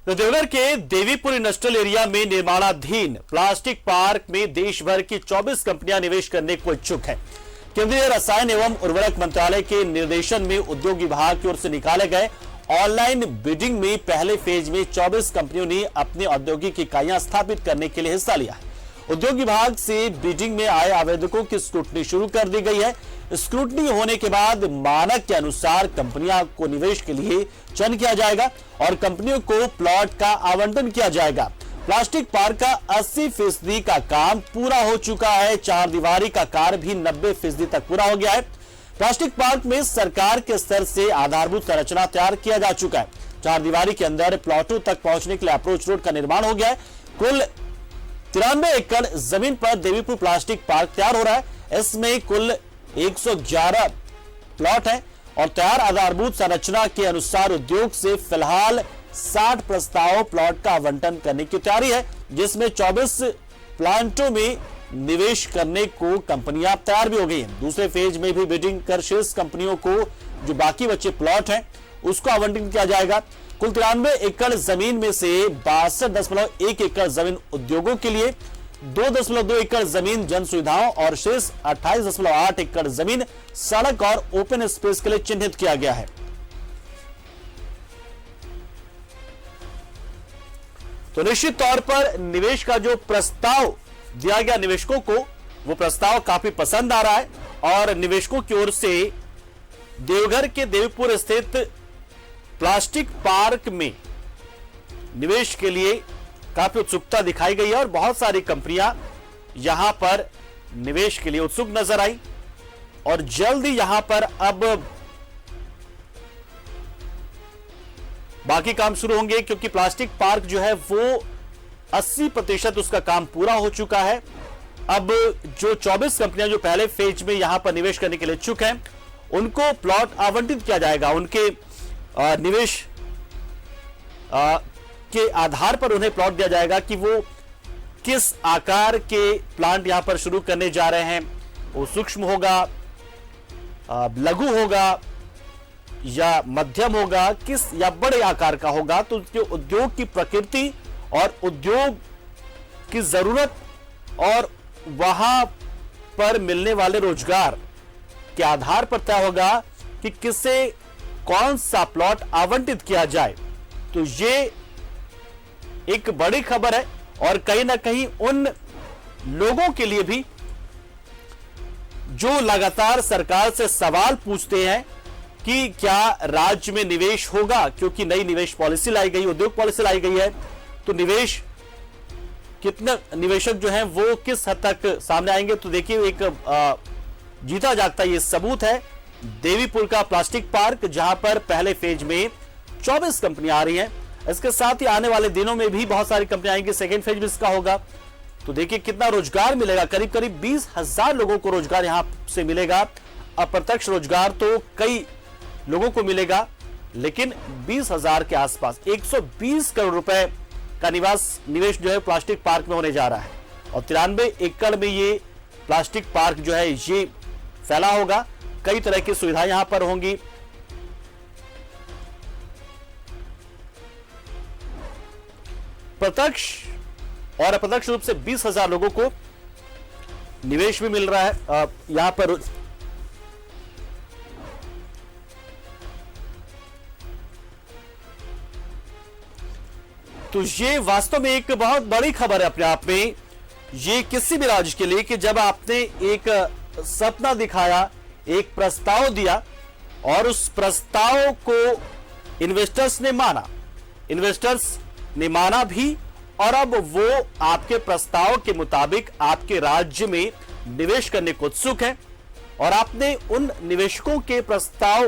तो देवघर के Devipur industrial area में निर्माणाधीन प्लास्टिक पार्क में देश भर की 24 कंपनियां निवेश करने को इच्छुक हैं। केंद्रीय रसायन एवं उर्वरक मंत्रालय के निर्देशन में उद्योग विभाग की ओर से निकाले गए ऑनलाइन बिडिंग में पहले फेज में 24 कंपनियों ने अपनी औद्योगिक इकाइयां स्थापित करने के लिए हिस्सा लिया है। उद्योग विभाग से बिडिंग में आए आवेदकों की स्क्रूटनी शुरू कर दी गई है। स्क्रूटनी होने के बाद मानक के अनुसार कंपनियों को निवेश के लिए चयन किया जाएगा और कंपनियों को प्लॉट का आवंटन किया जाएगा। प्लास्टिक पार्क का 80% का काम पूरा हो चुका है। 4 दीवारी का कार्य भी 90% तक पूरा हो गया है। प्लास्टिक पार्क में सरकार के स्तर से आधारभूत संरचना तैयार किया जा चुका है। 4 दीवारी के अंदर प्लॉटों तक पहुंचने के लिए अप्रोच रोड का निर्माण हो गया है। कुल 93 एकड़ जमीन पर देवीपुर प्लास्टिक पार्क तैयार हो रहा है। इसमें कुल 111 प्लॉट है और तैयार आधारभूत संरचना के अनुसार उद्योग से फिलहाल 60 प्रस्ताव प्लॉट का आवंटन करने की तैयारी है, जिसमें 24 प्लांटों में निवेश करने को कंपनियां तैयार भी हो गई हैं। दूसरे फेज में भी बिडिंग कर शेष कंपनियों को जो बाकी बचे प्लॉट हैं उसको आवंटन किया जाएगा। कुल 93 एकड़ जमीन में से 62.1 एकड़ जमीन उद्योगों के लिए, 2.2 एकड़ जमीन जन सुविधाओं और शेष 28.8 एकड़ जमीन सड़क और ओपन स्पेस के लिए चिन्हित किया गया है। तो निश्चित तौर पर निवेश का जो प्रस्ताव दिया गया निवेशकों को, वो प्रस्ताव काफी पसंद आ रहा है और निवेशकों की ओर से देवघर के देवीपुर स्थित प्लास्टिक पार्क में निवेश के लिए काफी उत्सुकता दिखाई गई है और बहुत सारी कंपनियां यहां पर निवेश के लिए उत्सुक नजर आई और जल्द ही यहां पर अब बाकी काम शुरू होंगे, क्योंकि प्लास्टिक पार्क जो है वो 80% उसका काम पूरा हो चुका है। अब जो 24 कंपनियां जो पहले फेज में यहां पर निवेश करने के लिए इच्छुक हैं, उनको प्लॉट आवंटित किया जाएगा। उनके निवेश के आधार पर उन्हें प्लॉट दिया जाएगा कि वो किस आकार के प्लांट यहां पर शुरू करने जा रहे हैं। वो सूक्ष्म होगा, लघु होगा या मध्यम होगा, किस या बड़े आकार का होगा। तो उसके उद्योग की प्रकृति और उद्योग की जरूरत और वहां पर मिलने वाले रोजगार के आधार पर तय होगा कि किसे कौन सा प्लॉट आवंटित किया जाए। तो ये एक बड़ी खबर है और कहीं ना कहीं उन लोगों के लिए भी जो लगातार सरकार से सवाल पूछते हैं कि क्या राज्य में निवेश होगा, क्योंकि नई निवेश पॉलिसी लाई गई, उद्योग पॉलिसी लाई गई है। तो निवेश कितने निवेशक जो हैं वो किस हद तक सामने आएंगे। तो देखिए, एक जीता जागता ये सबूत है देवीपुर का प्लास्टिक पार्क, जहां पर पहले फेज में 24 कंपनियां आ रही हैं। इसके साथ ही आने वाले दिनों में भी बहुत सारी कंपनियां आएंगी। सेकेंड फेज में इसका होगा तो देखिए कितना रोजगार मिलेगा। करीब करीब 20,000 लोगों को रोजगार यहां से मिलेगा। अप्रत्यक्ष रोजगार तो कई लोगों को मिलेगा, लेकिन 20,000 के आसपास 120 करोड़ रुपए का निवेश जो है प्लास्टिक पार्क में होने जा रहा है और 93 एकड़ में ये प्लास्टिक पार्क जो है ये फैला होगा। कई तरह की सुविधाएं यहां पर होंगी। प्रत्यक्ष और अप्रत्यक्ष रूप से 20,000 लोगों को निवेश भी मिल रहा है यहां पर। तो ये वास्तव में एक बहुत बड़ी खबर है अपने आप में, ये किसी भी राज्य के लिए, कि जब आपने एक सपना दिखाया, एक प्रस्ताव दिया और उस प्रस्ताव को इन्वेस्टर्स ने माना, इन्वेस्टर्स ने माना भी और अब वो आपके प्रस्ताव के मुताबिक आपके राज्य में निवेश करने को उत्सुक है और आपने उन निवेशकों के प्रस्ताव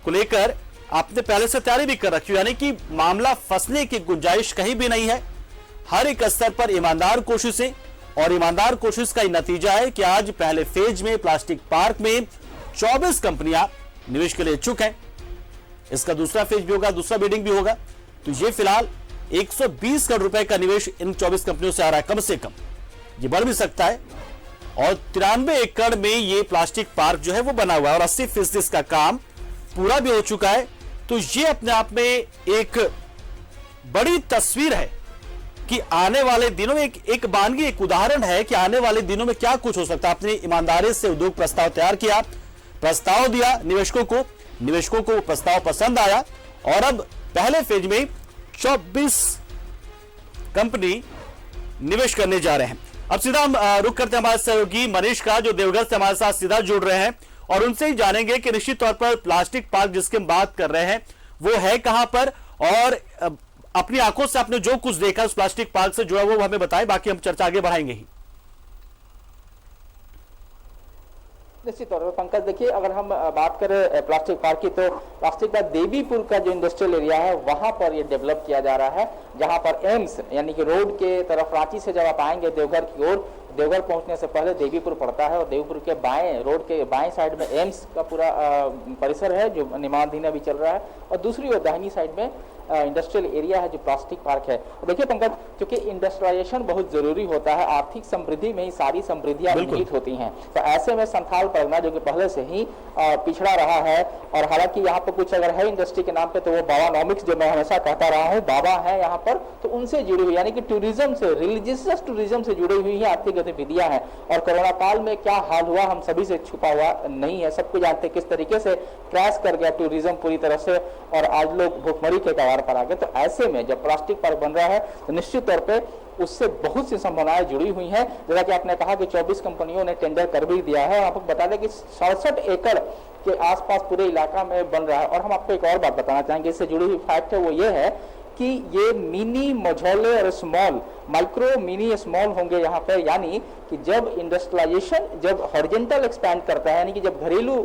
को लेकर आपने पहले से तैयारी भी कर रखी है, यानी कि मामला फंसने की गुंजाइश कहीं भी नहीं है। हर एक स्तर पर ईमानदार कोशिशें और ईमानदार कोशिश का नतीजा है कि आज पहले फेज में प्लास्टिक पार्क में 24 कंपनियां निवेश के लिए इच्छुक हैं। इसका दूसरा फेज भी होगा, दूसरा बिडिंग भी होगा। तो ये फिलहाल 120 करोड़ रुपए का निवेश इन 24 कंपनियों से आ रहा है, कम से कम। ये बढ़ भी सकता है और 93 एकड़ में ये प्लास्टिक पार्क जो है वो बना हुआ है और 80% इसका काम पूरा भी हो चुका है। तो ये अपने आप में एक बड़ी तस्वीर है कि आने वाले दिनों में एक वानगी, एक उदाहरण है कि आने वाले दिनों में क्या कुछ हो सकता है। आपने ईमानदारी से उद्योग प्रस्ताव तैयार किया, प्रस्ताव दिया निवेशकों को प्रस्ताव पसंद आया और अब पहले फेज में 24 कंपनी निवेश करने जा रहे हैं। अब सीधा हम रुक करते हैं हमारे सहयोगी मनीष का, जो देवघर से हमारे साथ सीधा जुड़ रहे हैं और उनसे ही जानेंगे कि निश्चित तौर पर प्लास्टिक पार्क जिसकी हम बात कर रहे हैं वो है कहां पर, और अपनी आंखों से आपने जो कुछ देखा उस प्लास्टिक पार्क से जुड़ा वो हमें बताएं, बाकी हम चर्चा आगे बढ़ाएंगे ही। निश्चित तौर पर पंकज, देखिए अगर हम बात करें प्लास्टिक पार्क की, तो प्लास्टिक पार्क देवीपुर का जो इंडस्ट्रियल एरिया है वहां पर ये डेवलप किया जा रहा है, जहां पर एम्स यानी कि रोड के तरफ रांची से जब आप आएंगे देवघर की ओर, देवघर पहुंचने से पहले देवीपुर पड़ता है और देवीपुर के बाएं, रोड के बाएं साइड में एम्स का पूरा परिसर है जो निर्माणाधीन अभी चल रहा है, और दूसरी ओर दाहिनी साइड में इंडस्ट्रियल एरिया है जो प्लास्टिक पार्क है। देखिए पंकज, क्योंकि इंडस्ट्रियलाइजेशन बहुत जरूरी होता है, आर्थिक समृद्धि में ही सारी समृद्धियां निहित होती हैं, तो ऐसे में संथाल परगना जो कि पहले से ही पिछड़ा रहा है, और हालांकि यहाँ पर कुछ अगर है इंडस्ट्री के नाम पे तो वो बाबानॉमिक्स जो मैं हमेशा कहता रहा हूँ, बाबा है यहाँ पर, तो उनसे जुड़ी हुई यानी कि टूरिज्म से, रिलीजियस टूरिज्म से जुड़ी हुई है आर्थिक गतिविधियां हैं। और कोरोना काल में क्या हाल हुआ हम सभी से छुपा हुआ नहीं है, सबको जानते किस तरीके से क्रैश कर गया टूरिज्म पूरी तरह से, और आज लोग भूखमरी के कगार पर आ गए। तो ऐसे में जब प्लास्टिक पार्क बन रहा है तो निश्चित तौर पे उससे बहुत सी संभावनाएं जुड़ी हुई हैं। जैसा कि आपने कहा कि 24 कंपनियों ने टेंडर कर भी दिया है। आपको बता दें कि 67 एकड़ के आसपास पूरे इलाका में बन रहा है। और हम आपको एक और बात बताना चाहेंगे, इससे जुड़ी हुई फैक्ट है वो ये है कि ये मिनी, मझौले और स्मॉल, माइक्रो, मिनी, स्मॉल होंगे यहाँ पे, यानी कि जब इंडस्ट्रियलाइजेशन जब हॉरिजॉन्टल एक्सपैंड करता है, यानी कि जब घरेलू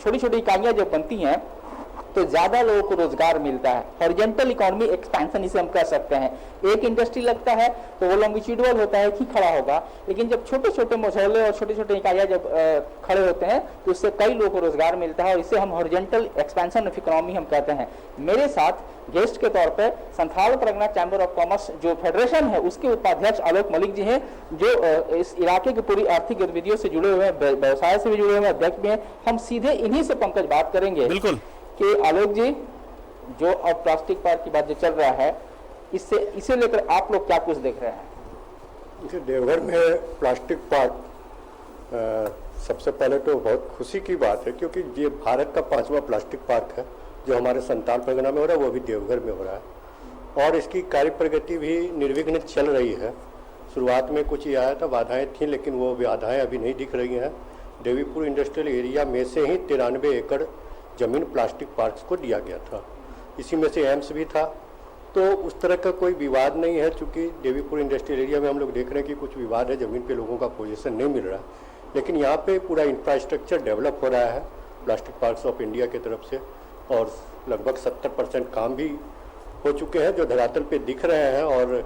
छोटी छोटी इकाइयां जब बनती हैं तो ज्यादा लोगों को रोजगार मिलता है। हॉरिजॉन्टल इकोनॉमी एक्सपेंशन इसे हम कह सकते हैं। एक इंडस्ट्री लगता है तो वो लॉन्गिट्यूडल होता है कि खड़ा होगा, लेकिन जब छोटे छोटे मझौले और छोटे छोटे इकाइयां जब खड़े होते हैं तो इससे कई लोगों को रोजगार मिलता है, और इसे हम हॉरिजॉन्टल एक्सपेंशन ऑफ इकोनॉमी हम कहते हैं। मेरे साथ गेस्ट के तौर पे Santhal Pargana chamber of commerce जो फेडरेशन है उसके उपाध्यक्ष आलोक मलिक जी हैं, जो इस इलाके की पूरी आर्थिक गतिविधियों से जुड़े हुए हैं, व्यवसाय से भी जुड़े हुए हैं, अध्यक्ष भी हैं। हम सीधे इन्हीं से पंकज बात करेंगे। बिल्कुल कि आलोक जी, जो अब प्लास्टिक पार्क की बात जो चल रहा है, इसे लेकर आप लोग क्या कुछ देख रहे हैं? देवघर में प्लास्टिक पार्क सबसे पहले तो बहुत खुशी की बात है, क्योंकि ये भारत का 5वां प्लास्टिक पार्क है जो हमारे संथाल परगना में हो रहा है, वो भी देवघर में हो रहा है, और इसकी कार्य प्रगति भी निर्विघ्न चल रही है। शुरुआत में कुछ ये आया था, बाधाएं थी, लेकिन वो बाधाएं अभी नहीं दिख रही हैं। देवीपुर इंडस्ट्रियल एरिया में से ही 93 एकड़ जमीन प्लास्टिक पार्क्स को दिया गया था, इसी में से एम्स भी था, तो उस तरह का कोई विवाद नहीं है। चूँकि देवीपुर इंडस्ट्रियल एरिया में हम लोग देख रहे हैं कि कुछ विवाद है, ज़मीन पे लोगों का पोजीशन नहीं मिल रहा, लेकिन यहाँ पे पूरा इंफ्रास्ट्रक्चर डेवलप हो रहा है प्लास्टिक पार्क्स ऑफ इंडिया की तरफ से, और लगभग 70% काम भी हो चुके हैं जो धरातल पे दिख रहे हैं, और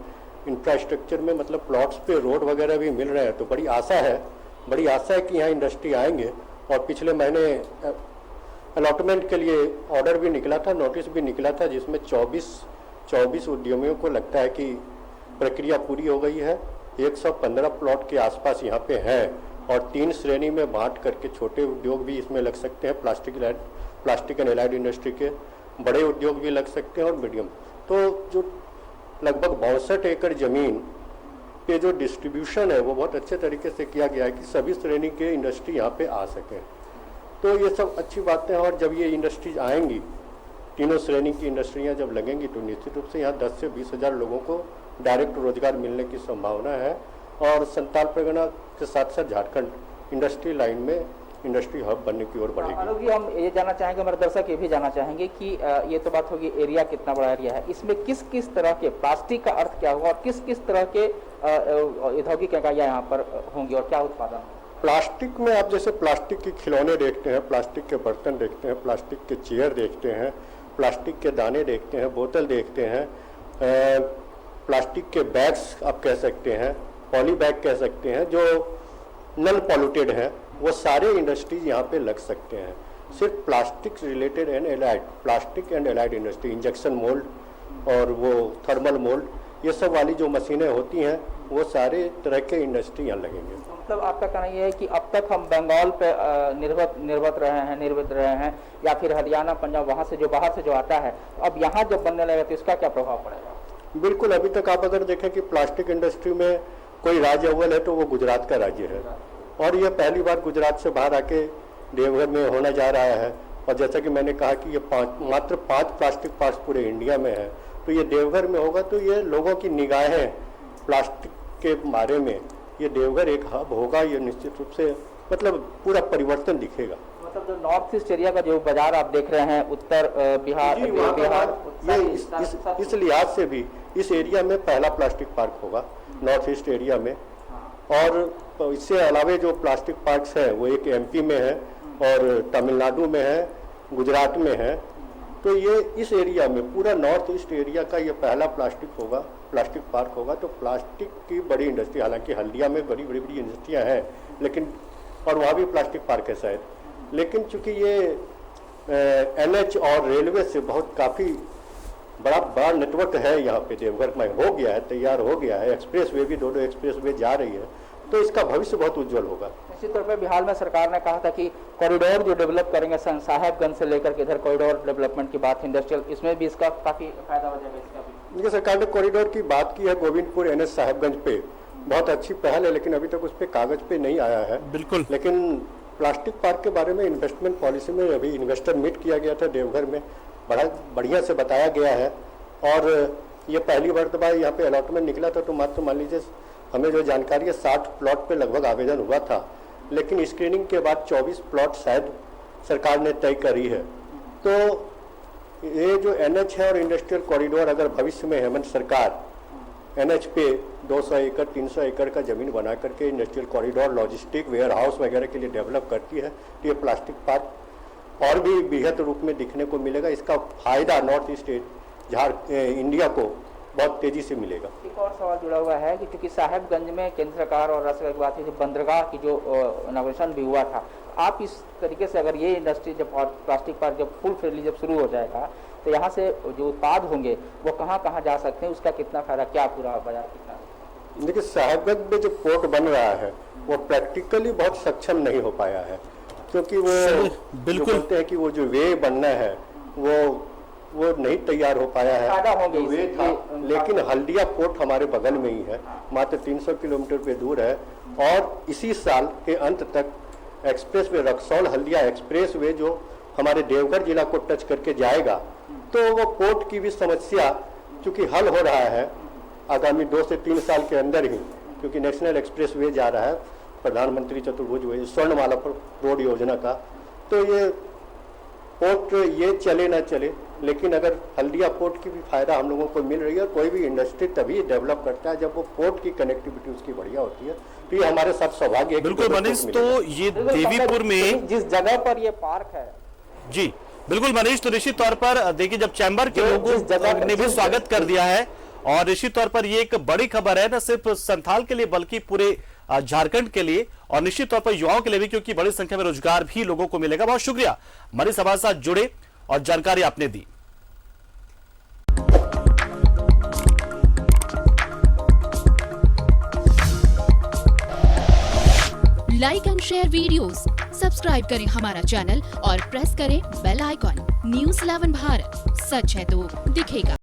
इंफ्रास्ट्रक्चर में मतलब प्लॉट्स पे रोड वगैरह भी मिल रहे हैं। तो बड़ी आशा है कि यहाँ इंडस्ट्री आएंगे। और पिछले महीने अलॉटमेंट के लिए ऑर्डर भी निकला था, नोटिस भी निकला था, जिसमें 24 उद्यमियों को लगता है कि प्रक्रिया पूरी हो गई है। 115 प्लॉट के आसपास यहाँ पे हैं, और 3 श्रेणी में बांट करके छोटे उद्योग भी इसमें लग सकते हैं, प्लास्टिक एंड एलाइड इंडस्ट्री के, बड़े उद्योग भी लग सकते हैं और मीडियम। तो जो लगभग 62 एकड़ ज़मीन पे जो डिस्ट्रीब्यूशन है वो बहुत अच्छे तरीके से किया गया है कि सभी श्रेणी के इंडस्ट्री यहाँ पे आ सकें। तो ये सब अच्छी बातें हैं, और जब ये इंडस्ट्रीज आएंगी, तीनों श्रेणी की इंडस्ट्रियाँ जब लगेंगी, तो निश्चित रूप से यहाँ 10 से 20 हज़ार लोगों को डायरेक्ट रोजगार मिलने की संभावना है। और संथाल परगना के साथ साथ झारखंड इंडस्ट्री लाइन में इंडस्ट्री हब बनने की ओर बढ़ेगी। आलोक जी, हम ये जानना चाहेंगे, हमारे दर्शक ये भी जानना चाहेंगे कि ये तो बात होगी एरिया कितना बड़ा एरिया है, इसमें किस किस तरह के प्लास्टिक का अर्थ क्या होगा, और किस किस तरह के औद्योगिक इकाइयाँ यहाँ पर होंगी, और क्या उत्पादन? प्लास्टिक में आप जैसे प्लास्टिक के खिलौने देखते हैं, प्लास्टिक के बर्तन देखते हैं, प्लास्टिक के चेयर देखते हैं, प्लास्टिक के दाने देखते हैं, बोतल देखते हैं, प्लास्टिक के बैग्स आप कह सकते हैं, पॉली बैग कह सकते हैं, जो नॉन पॉल्यूटेड हैं, वो सारे इंडस्ट्रीज यहाँ पे लग सकते हैं। सिर्फ plastic related and allied, plastic and allied industry, injection mould और वो थर्मल मोल्ड, ये सब वाली जो मशीनें होती हैं, वो सारे तरह के इंडस्ट्री यहाँ लगेंगे। मतलब आपका कहना यह है कि अब तक हम बंगाल पे निर्भर रहे हैं, या फिर हरियाणा, पंजाब, वहाँ से जो बाहर से जो आता है, अब यहाँ जब बनने लगे तो इसका क्या प्रभाव पड़ेगा? बिल्कुल, अभी तक आप अगर देखें कि प्लास्टिक इंडस्ट्री में कोई राज्य अव्वल है तो वो गुजरात का राज्य है, और ये पहली बार गुजरात से बाहर आके देवघर में होने जा रहा है। और जैसा कि मैंने कहा कि ये मात्र 5 प्लास्टिक पार्क्स पूरे इंडिया में है, तो ये देवघर में होगा, तो ये लोगों की निगाहें प्लास्टिक के बारे में, ये देवघर एक हब होगा, ये निश्चित रूप से मतलब पूरा परिवर्तन दिखेगा। मतलब जो नॉर्थ ईस्ट एरिया का जो बाजार आप देख रहे हैं, उत्तर बिहार, इस लिहाज से भी इस एरिया में पहला प्लास्टिक पार्क होगा नॉर्थ ईस्ट एरिया में। और इससे अलावा जो प्लास्टिक पार्क्स हैं वो एक एमपी में है और तमिलनाडु में है, गुजरात में है। तो ये इस एरिया में पूरा नॉर्थ ईस्ट एरिया का ये पहला प्लास्टिक पार्क होगा। तो प्लास्टिक की बड़ी इंडस्ट्री, हालांकि हल्दिया में बड़ी इंडस्ट्रियां हैं, लेकिन और वहाँ भी प्लास्टिक पार्क है शायद, लेकिन चूंकि ये एनएच और रेलवे से बहुत काफ़ी बड़ा नेटवर्क है यहाँ पे देवघर में, हो गया है, तैयार हो गया है, एक्सप्रेस वे भी 2 एक्सप्रेस वे जा रही है, तो इसका भविष्य बहुत उज्जवल होगा। निश्चित तौर पर बिहार में सरकार ने कहा था कि कॉरिडोर जो डेवलप करेंगे साहेबगंज से लेकर के इधर कॉरिडोर डेवलपमेंट की बात, इंडस्ट्रियल, इसमें भी इसका काफ़ी फायदा हो जाएगा। इसका भी देखिए, सरकार ने कॉरिडोर की बात की है गोविंदपुर एनएच साहेबगंज पे, बहुत अच्छी पहल है, लेकिन अभी तक उस पर कागज पे नहीं आया है। बिल्कुल। लेकिन प्लास्टिक पार्क के बारे में इन्वेस्टमेंट पॉलिसी में अभी इन्वेस्टर मीट किया गया था देवघर में, बड़ा बढ़िया से बताया गया है। और ये पहली बार यहाँ पे अलॉटमेंट निकला था, तो मात्र मान लीजिए हमें जो जानकारी है 60 प्लॉट पे लगभग आवेदन हुआ था, लेकिन स्क्रीनिंग के बाद 24 प्लॉट शायद सरकार ने तय करी है। तो ये जो एनएच है और इंडस्ट्रियल कॉरिडोर अगर भविष्य में हेमंत सरकार एनएच पे 200 एकड़ 300 एकड़ का ज़मीन बना करके industrial corridor, logistic, warehouse वगैरह के लिए डेवलप करती है, तो ये प्लास्टिक पार्क और भी बृहद रूप में दिखने को मिलेगा। इसका फायदा नॉर्थ ईस्ट इंडिया को बहुत तेजी से मिलेगा। एक और सवाल जुड़ा हुआ है कि चूंकि साहेबगंज में केंद्र सरकार और राज्य की बात है, बंदरगाह की जो इनॉग्रेशन भी हुआ था, आप इस तरीके से अगर ये इंडस्ट्री जब प्लास्टिक पार्क जब फुल फ्रेली जब शुरू हो जाएगा, तो यहाँ से जो उत्पाद होंगे वो कहाँ जा सकते हैं, उसका कितना फायदा, क्या पूरा बाजार कितना? देखिए, साहेबगंज में जो पोर्ट बन रहा है वो प्रैक्टिकली बहुत सक्षम नहीं हो पाया है, क्योंकि वो बिल्कुल बोलते हैं कि वो जो वे बनना है वो नहीं तैयार हो पाया है। जो वे था, लेकिन हल्दिया पोर्ट हमारे बगल में ही है, मात्र 300 किलोमीटर पे दूर है, और इसी साल के अंत तक express way Raxaul Haldia express way जो हमारे देवघर जिला को टच करके जाएगा, तो वो पोर्ट की भी समस्या चूंकि हल हो रहा है आगामी 2 से 3 साल के अंदर ही, क्योंकि नेशनल एक्सप्रेस वे जा रहा है प्रधानमंत्री चतुर्भुज वे स्वर्णमाला रोड योजना का। तो ये पोर्ट ये चले ना चले, लेकिन अगर हल्दिया पोर्ट की भी फायदा हम लोगों को मिल रही है। कोई भी इंडस्ट्री तभी डेवलप करता है जब वो पोर्ट की कनेक्टिविटी उसकी बढ़िया होती है, तो ये हमारे साथ सौभाग्य है। बिल्कुल मनीष, तो ये देवीपुर में जिस जगह पर ये पार्क है, जी बिल्कुल मनीष, तो निश्चित तौर पर देखिए जब चैम्बर के लोगों ने भी स्वागत कर दिया है, और निश्चित तौर पर ये एक बड़ी खबर है, न सिर्फ संथाल के लिए बल्कि पूरे झारखंड के लिए, और निश्चित तौर पर युवाओं के लिए भी, क्योंकि बड़ी संख्या में रोजगार भी लोगों को मिलेगा। बहुत शुक्रिया मनीष, हमारे साथ जुड़े और जानकारी आपने दी। Like and share videos, subscribe करें हमारा चैनल और प्रेस करें बेल आइकॉन। न्यूज़ 11 भारत, सच है तो दिखेगा।